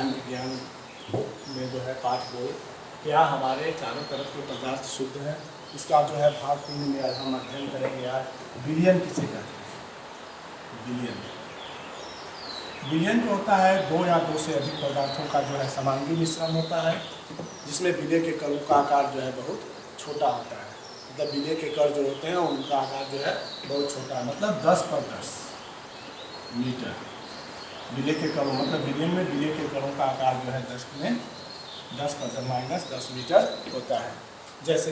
ज्ञान विज्ञान में जो है पाठ बोल क्या हमारे चारों तरफ के पदार्थ शुद्ध है, इसका जो है भाग 3 में आज हम अध्ययन करेंगे। यार विलयन किसे कहते हैं? विलयन जो होता है दो या दो से अधिक पदार्थों का जो है समांगी मिश्रण होता है, जिसमें विलय के कणों का आकार जो है बहुत छोटा होता है। मतलब विलय के कण जो होते हैं उनका आकार जो है बहुत छोटा है, मतलब 10/10 मीटर। विलय के कणों मतलब विलयन में विलय के कणों का आकार जो है 10⁻⁻10 मीटर होता है। जैसे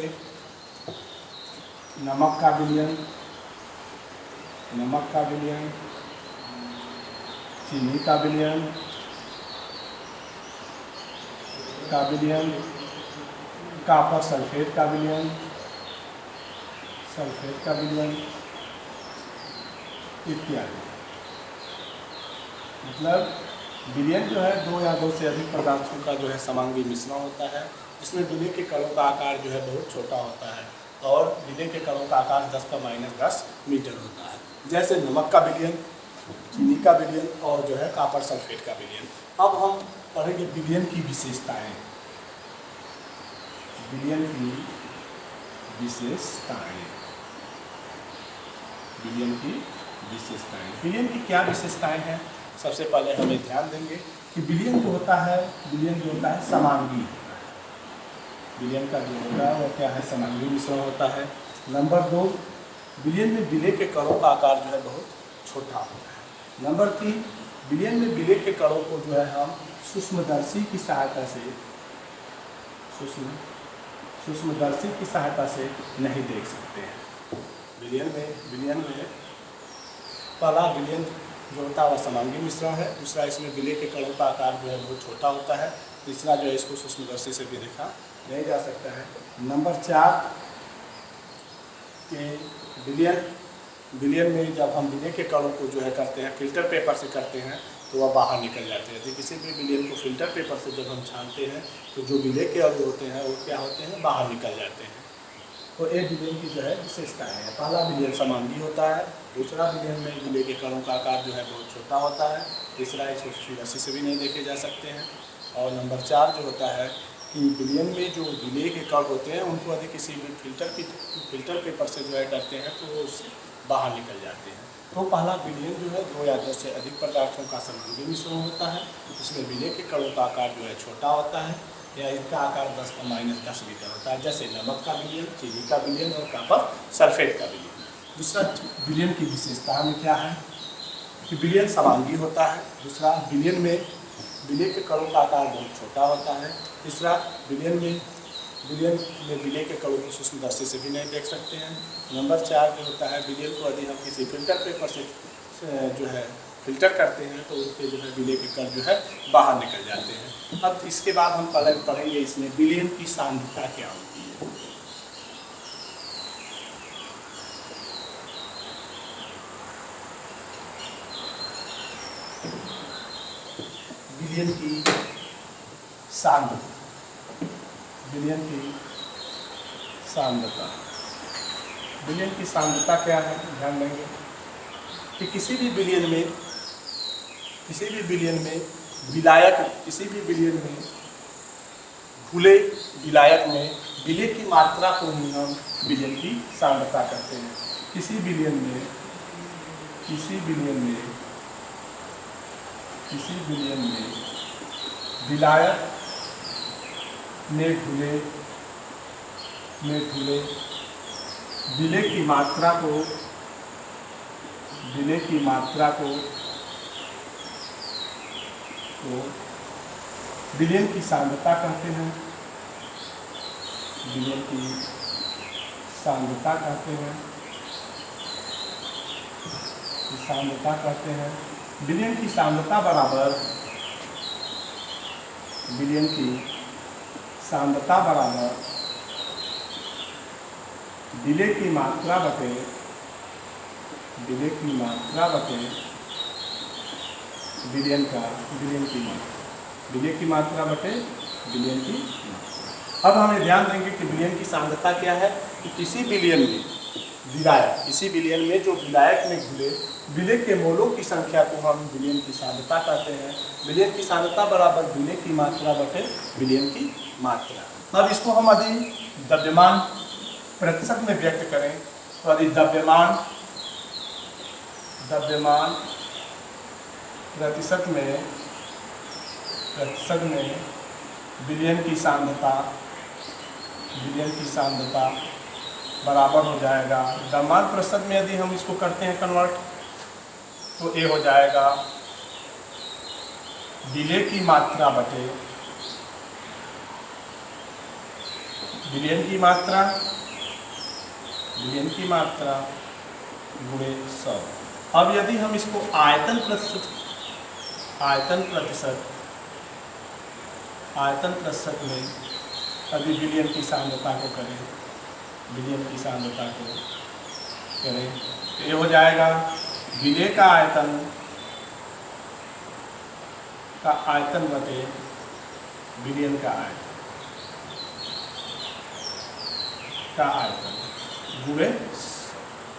नमक का विलयन, चीनी का विलयन, कॉपर सल्फेट का विलयन, इत्यादि। मतलब विलयन जो है दो या दो से अधिक पदार्थों का जो है समांगी मिश्रण होता है, जिसमें विलय के कणों का आकार जो है बहुत छोटा होता है और विलय के कणों का आकार 10⁻10 मीटर होता है। जैसे नमक का विलयन, चीनी का विलयन और जो है कॉपर सल्फेट का विलयन। अब हम पढ़ेंगे विलयन की विशेषताएं। विलयन की क्या विशेषताएं हैं? सबसे पहले हमें ध्यान देंगे कि विलयन जो होता है समांगी होता है। विलयन का जो होता है वो क्या है? समांगी मिश्रण होता है। नंबर 2, विलयन में विलय के कणों का आकार जो है बहुत छोटा होता है। नंबर 3, विलयन में विलय के कणों को जो है हम सूक्ष्मदर्शी की सहायता से नहीं देख सकते हैं। विलयन में पहला विलयन जो होता है वह समांगी मिश्रण है। दूसरा, इसमें विलय के कणों का आकार जो है बहुत छोटा होता है। तीसरा जो है इसको सूक्ष्मदर्शी से भी देखा नहीं जा सकता है। नंबर 4 के विलयन में जब हम विलय के कणों को जो है करते हैं फिल्टर पेपर से करते हैं तो वह बाहर निकल जाते हैं। यदि किसी भी विलयन को फिल्टर पेपर से जब हम छानते हैं तो जो विलय के अणु होते हैं वो क्या होते हैं? बाहर निकल जाते हैं। तो ये विलयन की जो है विशेषताएं है। पहला विलयन समांगी होता है। दूसरा, विलयन में विलय के कणों का आकार जो है बहुत छोटा होता है। तीसरा, इसको सूक्ष्मदर्शी से भी नहीं देखे जा सकते हैं। और नंबर 4 जो होता है कि विलयन में जो विलय के कण होते हैं उनको यदि किसी भी फिल्टर पेपर से जो है करते हैं तो वो उससे बाहर निकल जाते हैं। तो पहला विलयन जो है दो या दो से अधिक पदार्थों का समांगी मिश्रण होता है, इसमें विलय के कणों का आकार जो है छोटा होता है या इनका आकार 10⁻10 मीटर होता है। जैसे नमक का विलयन, चीनी का विलयन और कॉपर सल्फेट का विलयन। दूसरा, विलयन की विशेषता में क्या है कि विलयन समांगी होता है। दूसरा, विलयन में विलय के कणों का आकार बहुत छोटा होता है। तीसरा, विलयन में विलय के कणों को सूक्ष्मदर्शी से भी नहीं देख सकते हैं। नंबर 4 जो होता है विलयन को यदि हम किसी फिल्टर पेपर से जो है फिल्टर करते हैं तो उसके जो है विलय के कण जो है बाहर निकल जाते हैं। अब इसके बाद हम पढ़ेंगे इसमें विलयन की सांद्रता क्या होती है। विलयन की सांद्रता क्या है? ध्यान देंगे कि किसी भी विलयन में घुले विलायक में विलय की मात्रा को ही हम विलयन की सांद्रता कहते हैं। किसी विलयन में विलायक में घुले विलय की मात्रा को विलयन की सांद्रता कहते हैं। विलयन की सांद्रता कहते हैं। विलयन की सांद्रता बराबर विलय की मात्रा बटे विलयन की मात्रा बटे विलयन की मात्रा। अब हमें ध्यान देंगे कि विलयन की सांद्रता क्या है कि किसी विलयन में विलायक, इसी विलयन में जो विलायक में घुले विलेय के मोलों की संख्या को हम विलयन की सांद्रता कहते हैं। विलयन की सांद्रता बराबर विलेय की मात्रा बटे विलयन की मात्रा। अब इसको हम यदि द्रव्यमान प्रतिशत में व्यक्त करें तो यदि द्रव्यमान प्रतिशत में विलयन की सांद्रता बराबर हो जाएगा, द्रव्यमान प्रतिशत में यदि हम इसको करते हैं कन्वर्ट तो ये हो जाएगा विलेय की मात्रा बटे विलयन की मात्रा गुणे 100। अब यदि हम इसको आयतन प्रतिशत में यदि विलयन की सांद्रता को करें तो ये हो जाएगा विलेय का आयतन बटे विलयन का आयतन गुणे,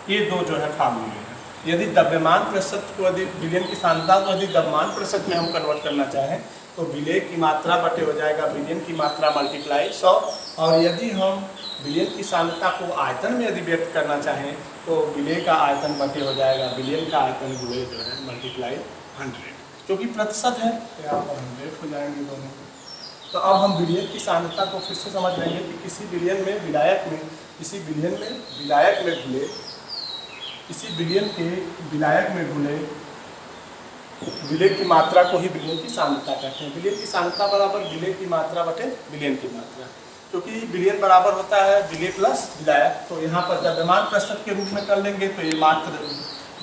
ये दो जो है फार्मूले हैं। यदि द्रव्यमान प्रतिशत को यदि विलयन की सांद्रता को यदि द्रव्यमान प्रतिशत में हम कन्वर्ट करना चाहें तो विलेय की मात्रा बटे हो जाएगा विलयन की मात्रा मल्टीप्लाई 100, और यदि हम विलयन की सांद्रता को आयतन में यदि व्यक्त करना चाहें तो विलेय का आयतन बटे हो जाएगा विलयन का आयतन गुणे जो है मल्टीप्लाई 100, क्योंकि प्रतिशत है तो यहाँ पर 100 हो जाएंगे दोनों। तो अब हम विलयन की सांद्रता को फिर से समझ लेंगे कि किसी विलयन में विलायक में घुले विलेय की मात्रा को ही विलयन की सांद्रता कहते हैं। विलयन की सांद्रता बराबर विलेय की मात्रा बटे विलयन की मात्रा, क्योंकि विलयन बराबर होता है विलेय प्लस विलायक। तो यहाँ पर द्रव्यमान प्रतिशत के रूप में कर लेंगे तो ये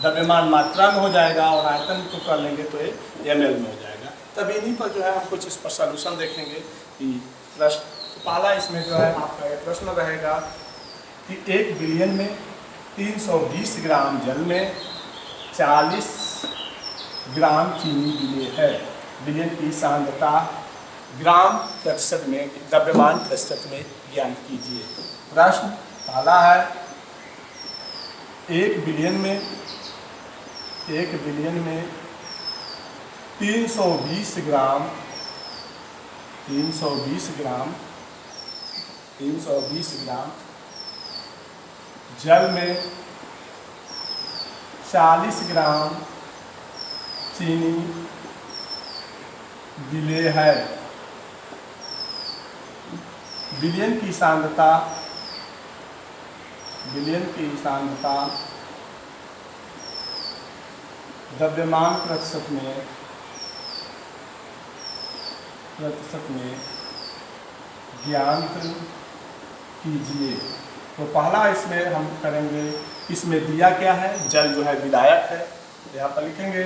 द्रव्यमान मात्रा में हो जाएगा, और आयतन को कर लेंगे तो ये ml में हो जाएगा। तब इन्हीं पर जो है हम कुछ इस पर सॉल्यूशन देखेंगे कि प्रश्न पहला इसमें जो है आपका ये प्रश्न रहेगा कि एक विलयन में 320 ग्राम जल में 40 ग्राम चीनी विलेय है। विलयन की सांद्रता ग्राम प्रतिशत में द्रव्यमान प्रतिशत में ज्ञात कीजिए। प्रश्न पहला है एक विलयन में 320 ग्राम जल में 40 ग्राम चीनी विलेय है। विलयन की सांद्रता द्रव्यमान प्रतिशत में ज्ञात कीजिए। तो पहला इसमें हम करेंगे, इसमें दिया क्या है, जल जो है विलायक है, यहाँ पर लिखेंगे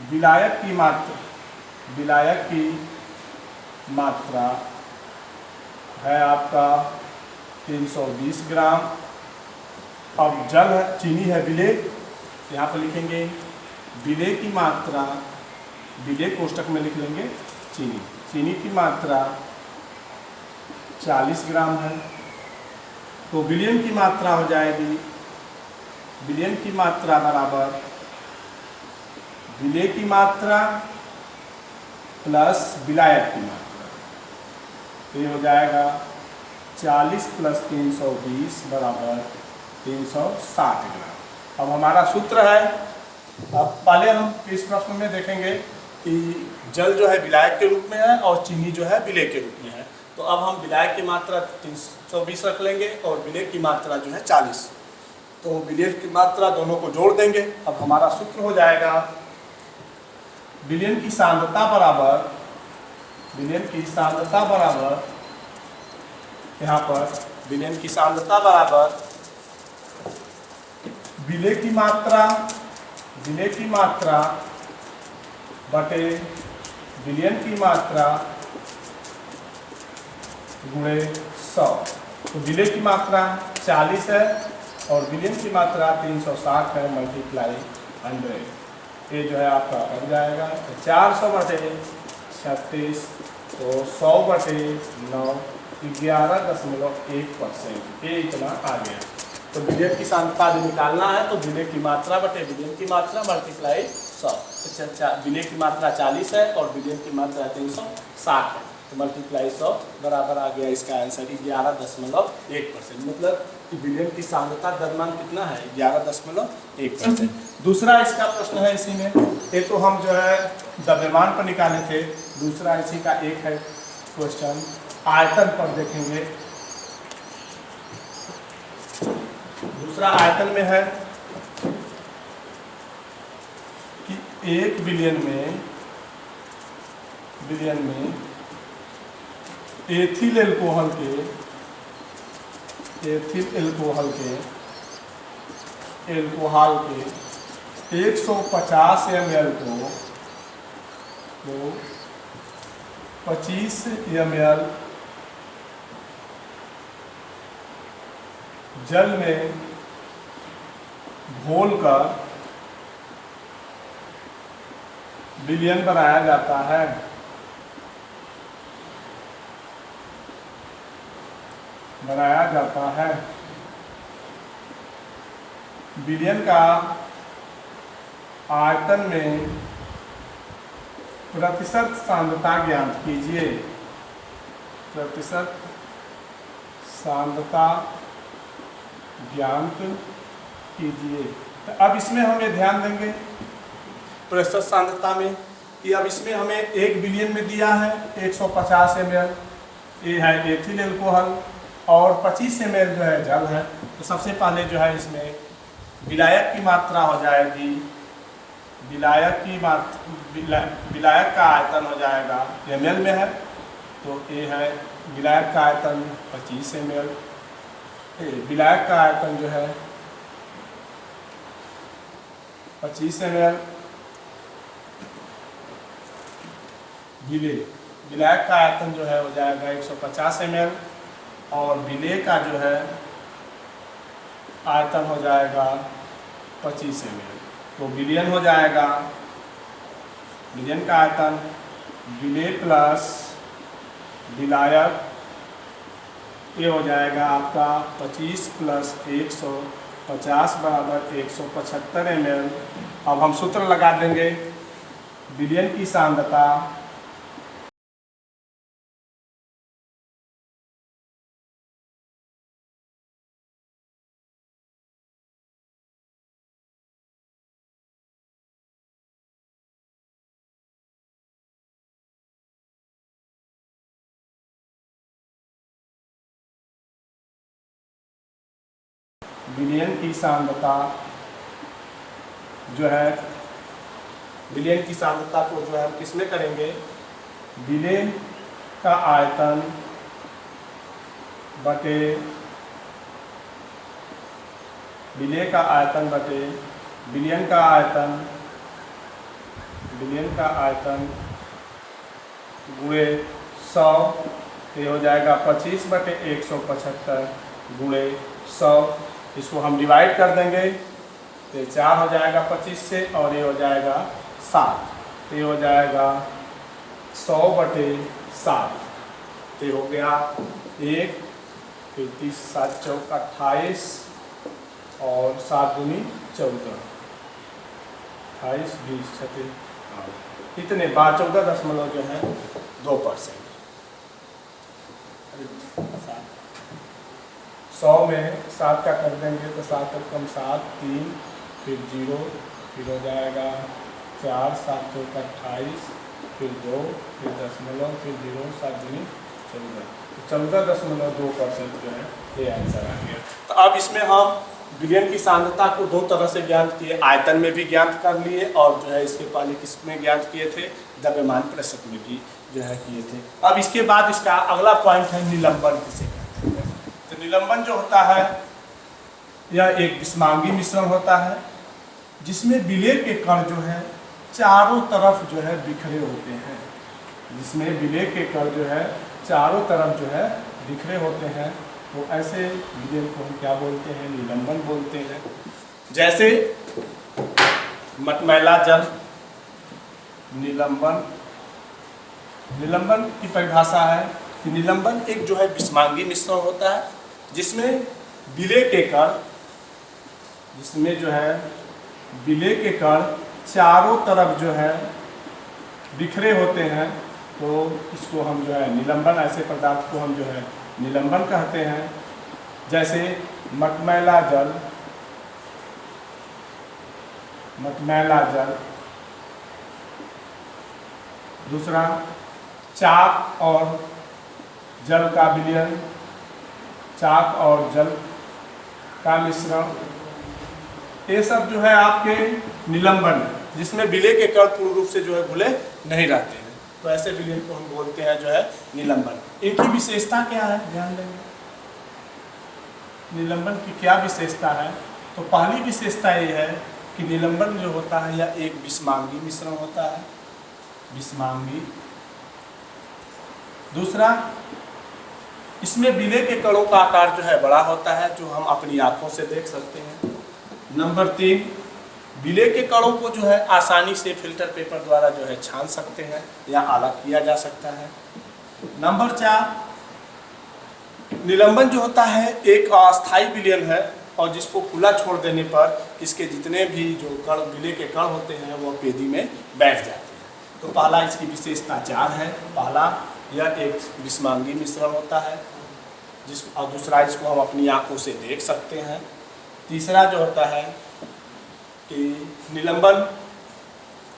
विलायक की मात्रा है आपका 320 ग्राम। अब जल है, चीनी है विलेय, यहाँ पर लिखेंगे विलेय की मात्रा, विलेय कोष्टक में लिख लेंगे चीनी की मात्रा 40 ग्राम है। तो विलयन की मात्रा हो जाएगी, विलयन की मात्रा बराबर विलेय की मात्रा प्लस विलायक की मात्रा, तो ये हो जाएगा 40 प्लस 320 बराबर 360 ग्राम। अब हमारा सूत्र है, अब पहले हम इस प्रश्न में देखेंगे कि जल जो है विलायक के रूप में है और चीनी जो है विलेय के रूप में है। तो अब हम विलायक की मात्रा 320 रख लेंगे और विलेय की मात्रा जो है 40। तो विलेय की मात्रा दोनों को जोड़ देंगे। अब हमारा सूत्र हो जाएगा विलयन की सांद्रता बराबर यहाँ पर विलयन की सांद्रता बराबर विलेय की मात्रा बटे विलयन की मात्रा गुणे 100। तो विलेय की मात्रा 40 है और विलयन की मात्रा 360 है, मल्टीप्लाई 100। ये जो है आपका कट जाएगा, तो 400 बटे 36, तो 100 बटे 9 11.1%, ये इतना आ गया। तो विलयन की सांद्रता भी निकालना है तो विलय की मात्रा बटे विलयन की मात्रा मल्टीप्लाई 100। विलय की मात्रा 40 है और विलयन की मात्रा 360 है, तो मल्टीप्लाई 100 बराबर आ गया इसका आंसर 11.1%। मतलब कि विलयन की सांद्रता द्रव्यमान कितना है 11.1%। दूसरा इसका प्रश्न है इसी में, ये तो हम जो है द्रव्यमान पर निकाले थे, दूसरा इसी का एक है क्वेश्चन आयतन पर देखेंगे। दूसरा आयतन में है कि 1 बिलियन में एथिल एल्कोहल के 150 ml को 25 ml जल में घोलकर विलयन बनाया जाता है। विलयन का आयतन में प्रतिशत सांद्रता ज्ञात कीजिए। प्रतिशत सांद्रता ज्ञात कीजिए। तो अब इसमें हमें ध्यान देंगे प्रतिशत सांद्रता में कि अब इसमें हमें 1 बिलियन में दिया है 150 ml, ये है एथिल एल्कोहल और 25 ml जो है जल है। तो सबसे पहले जो है इसमें विलायक की मात्रा हो जाएगी, विलायक का आयतन हो जाएगा ml में है, तो ये है विलायक का आयतन 25 ml। विलायक का आयतन जो है 25 ml। विलायक का आयतन जो है हो जाएगा 150 ml और विलेय का जो है आयतन हो जाएगा 25 ml। तो विलयन हो जाएगा, विलयन का आयतन विलेय प्लस विलायक, ये हो जाएगा आपका 25 + 150 बराबर 175 ml। अब हम सूत्र लगा देंगे विलयन की सांद्रता विलयन की सांद्रता जो है, विलयन की सांद्रता को जो है हम किसमें करेंगे, विलय का आयतन बटे विलय का आयतन बटे विलयन का आयतन गुणे 100, ये हो जाएगा 25 बटे 175 गुणे 100। इसको हम डिवाइड कर देंगे तो 4 हो जाएगा 25 से और ये हो जाएगा 7, तो ये हो जाएगा 100 बटे 7, तो हो गया 1, फिर 30 7 चौक 28 और 7 दूनी 14, 28 20 36 इतने 14.2 जो है 2%। 100 में 7 का कर देंगे तो 7 कम 7 3 फिर 0 फिर हो जाएगा 4 7 चौक 28 फिर 2 फिर दशमलव फिर 0 7 दूनी 14.2% जो है ये आंसर आ गया। तो अब इसमें हम विलयन की सांद्रता को 2 तरह से ज्ञात किए, आयतन में भी ज्ञात कर लिए और जो है इसके पहले किसमें ज्ञात किए थे, द्रव्यमान प्रतिशत में भी जो है किए थे। अब इसके बाद इसका अगला पॉइंट है निलंबन किसे कहते हैं। तो निलंबन जो होता है यह एक विषमांगी मिश्रण होता है जिसमें विलय के कण जो है चारों तरफ जो है बिखरे होते हैं, जिसमें विलय के कण जो है चारों तरफ जो है बिखरे होते हैं। तो ऐसे विलय को हम क्या बोलते हैं, निलंबन बोलते हैं। जैसे मटमैला जल, निलंबन की परिभाषा है कि निलंबन एक जो है विषमांगी मिश्रण होता है जिसमें विलेय के कण चारों तरफ जो है बिखरे होते हैं, तो इसको हम जो है निलंबन, ऐसे पदार्थ को हम जो है निलंबन कहते हैं। जैसे मटमैला जल, दूसरा चाक और जल का विलयन, चाक और जल का मिश्रण, ये सब जो है आपके निलंबन है जिसमें विलेय के कण पूर्ण रूप से जो है घुले नहीं रहते हैं, तो ऐसे विलयन को हम बोलते हैं जो है निलंबन। इनकी विशेषता क्या है, ध्यान देंगे निलंबन की क्या विशेषता है। तो पहली विशेषता ये है कि निलंबन जो होता है यह एक विषमांगी मिश्रण होता है, विषमांगी। दूसरा, इसमें विलेय के कणों का आकार जो है बड़ा होता है, जो हम अपनी आंखों से देख सकते हैं। नंबर 3, विलेय के कणों को जो है आसानी से फिल्टर पेपर द्वारा जो है छान सकते हैं या अलग किया जा सकता है। नंबर 4, निलंबन जो होता है एक अस्थायी विलयन है और जिसको खुला छोड़ देने पर इसके जितने भी जो कण, विलेय के कण होते हैं वो पेदी में बैठ जाते हैं। तो पहला इसकी विशेषता 4 है। पहला, यह एक विषमांगी मिश्रण होता है और दूसरा, इसको हम अपनी आंखों से देख सकते हैं। तीसरा जो होता है कि निलंबन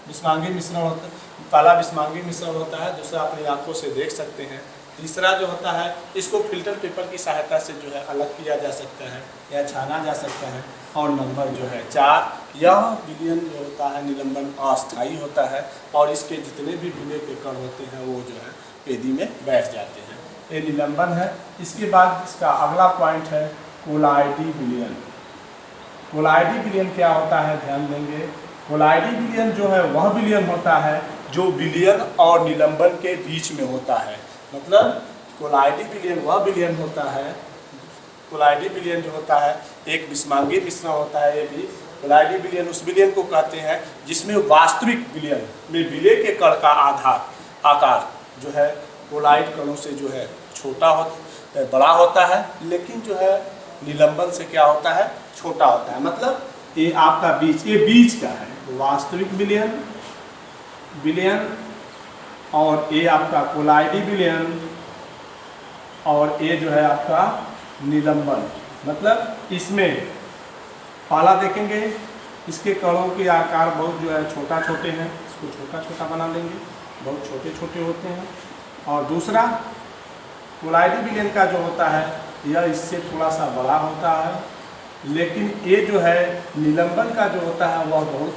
विषमांगी मिश्रण होता है, पहला विषमांगी मिश्रण होता है, दूसरा अपनी आंखों से देख सकते हैं। तीसरा जो होता है इसको फिल्टर पेपर की सहायता से जो है अलग किया जा सकता है या छाना जा सकता है। और नंबर जो है 4, यह विलयन जो होता है निलंबन अस्थायी होता है और इसके जितने भी विलेय के कण होते हैं वो जो है पेदी में बैठ जाते हैं। ये निलंबन है। इसके बाद इसका अगला पॉइंट है कोलाइडी विलयन। कोलाइडी विलयन क्या होता है, ध्यान देंगे। कोलाइडी विलयन जो है वह विलयन होता है जो विलयन और निलंबन के बीच में होता है। मतलब कोलाइडी विलयन वह विलयन होता है, कोलाइडी विलयन जो होता है एक विषमांगी मिश्रण होता है। ये भी कोलाइडी विलयन उस विलयन को कहते हैं जिसमें वास्तविक विलयन में विलेय के कण का आकार जो है कोलाइड कणों से जो है बड़ा होता है, लेकिन जो है निलंबन से क्या होता है, छोटा होता है। मतलब ये आपका ये बीच का है वास्तविक विलयन और ये आपका कोलाइडी विलयन और ये जो है आपका निलंबन। मतलब इसमें पहला देखेंगे इसके कणों के आकार बहुत जो है छोटे हैं, इसको छोटा बना लेंगे, बहुत छोटे होते हैं। और दूसरा, कोलाइडी विलयन का जो होता है यह इससे थोड़ा सा बड़ा होता है, लेकिन ये जो है निलंबन का जो होता है वह बहुत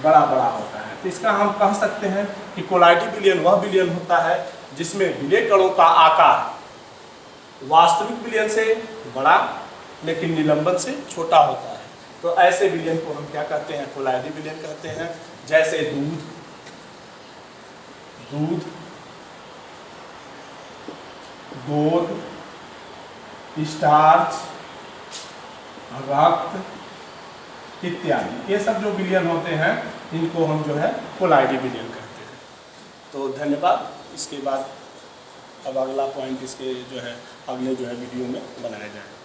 बड़ा होता है। तो इसका हम कह सकते हैं कि कोलाइडी विलयन वह विलयन होता है जिसमें विलेय कणों का आकार वास्तविक विलयन से बड़ा लेकिन निलंबन से छोटा होता है। तो ऐसे विलयन को हम क्या कहते हैं, कोलाइडी विलयन कहते हैं। जैसे दूध, गोंद, स्टार्च, रक्त इत्यादि, ये सब जो विलयन होते हैं इनको हम जो है कोलाइडी विलयन कहते हैं। तो धन्यवाद। इसके बाद अब अगला पॉइंट इसके जो है अगले जो है वीडियो में बनाया जाएगा।